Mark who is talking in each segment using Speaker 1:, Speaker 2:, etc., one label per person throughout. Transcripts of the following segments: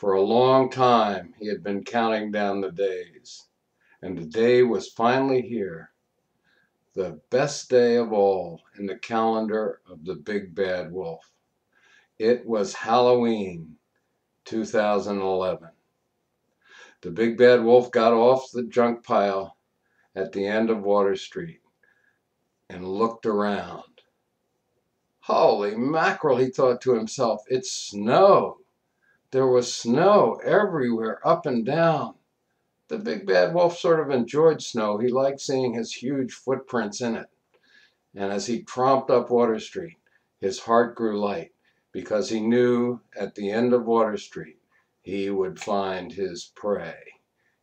Speaker 1: For a long time he had been counting down the days, and the day was finally here. The best day of all in the calendar of the Big Bad Wolf. It was Halloween 2011. The Big Bad Wolf got off the junk pile at the end of Water Street and looked around. Holy mackerel, he thought to himself, it's snow. There was snow everywhere, up and down. The Big Bad Wolf sort of enjoyed snow. He liked seeing his huge footprints in it. And as he tromped up Water Street, his heart grew light because he knew at the end of Water Street he would find his prey.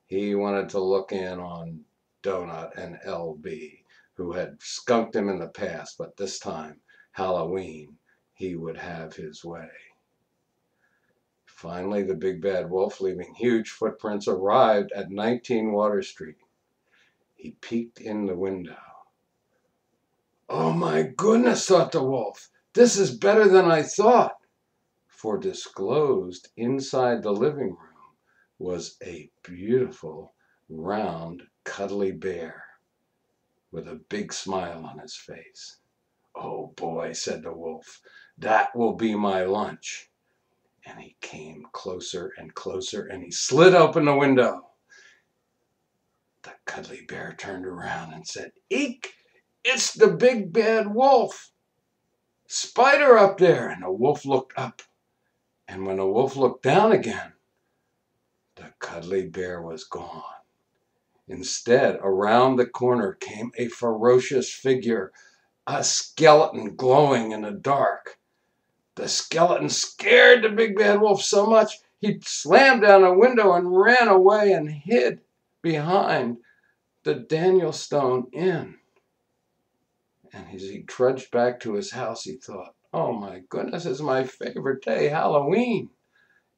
Speaker 1: He wanted to look in on Donut and LB, who had skunked him in the past, but this time, Halloween, he would have his way. Finally, the Big Bad Wolf, leaving huge footprints, arrived at 19 Water Street. He peeked in the window. Oh my goodness, thought the wolf, this is better than I thought. For disclosed inside the living room was a beautiful, round, cuddly bear with a big smile on his face. Oh boy, said the wolf, that will be my lunch. And he came closer and closer, and he slid open the window. The cuddly bear turned around and said, "Eek! It's the Big Bad Wolf! Spider up there!" And the wolf looked up. And when the wolf looked down again, the cuddly bear was gone. Instead, around the corner came a ferocious figure, a skeleton glowing in the dark. The skeleton scared the Big Bad Wolf so much, he slammed down a window and ran away and hid behind the Daniel Stone Inn. And as he trudged back to his house, he thought, oh my goodness, it's my favorite day, Halloween.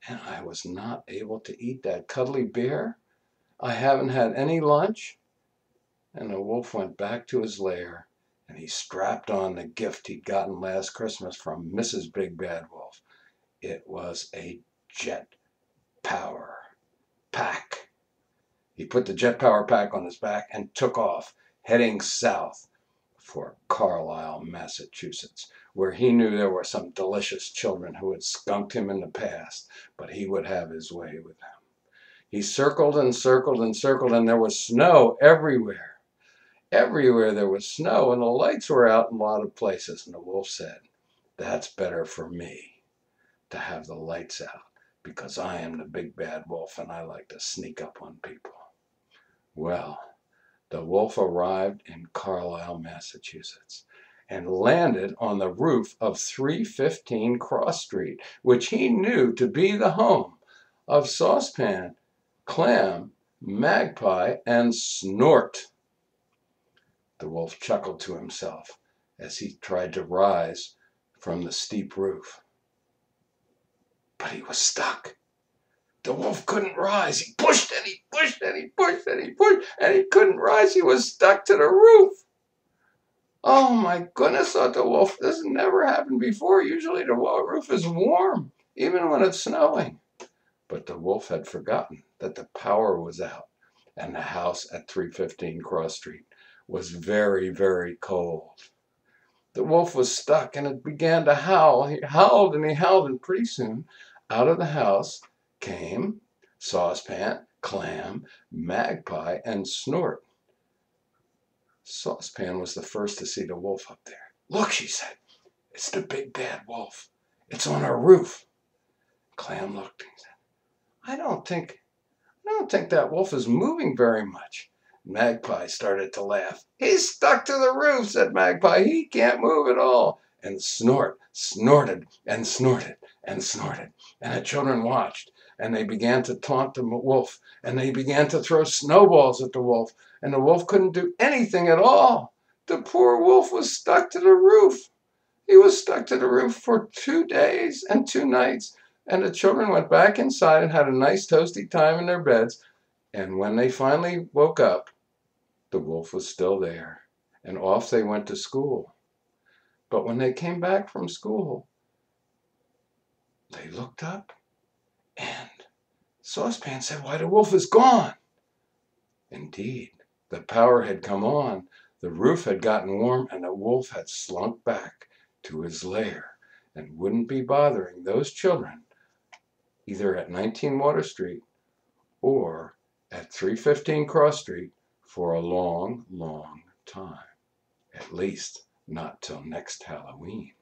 Speaker 1: And I was not able to eat that cuddly bear. I haven't had any lunch. And the wolf went back to his lair, and he strapped on the gift he'd gotten last Christmas from Mrs. Big Bad Wolf. It was a jet power pack. He put the jet power pack on his back and took off, heading south for Carlisle, Massachusetts, where he knew there were some delicious children who had skunked him in the past, but he would have his way with them. He circled and circled and circled, and there was snow everywhere. Everywhere there was snow, and the lights were out in a lot of places. And the wolf said, that's better for me to have the lights out, because I am the Big Bad Wolf and I like to sneak up on people. Well, the wolf arrived in Carlisle, Massachusetts, and landed on the roof of 315 Cross Street, which he knew to be the home of Saucepan, Clam, Magpie, and Snort. The wolf chuckled to himself as he tried to rise from the steep roof. But he was stuck. The wolf couldn't rise. He pushed and he pushed and he pushed and he pushed, and he couldn't rise. He was stuck to the roof. Oh my goodness, thought the wolf, this has never happened before. Usually the roof is warm, even when it's snowing. But the wolf had forgotten that the power was out, and the house at 315 Cross Street was very, very cold. The wolf was stuck, and it began to howl. He howled and he howled, and pretty soon out of the house came Saucepan, Clam, Magpie, and Snort. Saucepan was the first to see the wolf up there. Look, she said, it's the Big Bad Wolf. It's on our roof. Clam looked and said, I don't think that wolf is moving very much. Magpie started to laugh. He's stuck to the roof, said Magpie. He can't move at all. And Snort snorted and snorted and snorted. And the children watched, and they began to taunt the wolf, and they began to throw snowballs at the wolf, and the wolf couldn't do anything at all. The poor wolf was stuck to the roof. He was stuck to the roof for 2 days and 2 nights, and the children went back inside and had a nice toasty time in their beds. And when they finally woke up, the wolf was still there, and off they went to school. But when they came back from school, they looked up, and Saucepan said, "Why, the wolf is gone." Indeed, the power had come on, the roof had gotten warm, and the wolf had slunk back to his lair and wouldn't be bothering those children either at 19 Water Street or at 315 Cross Street for a long, long time. At least not till next Halloween.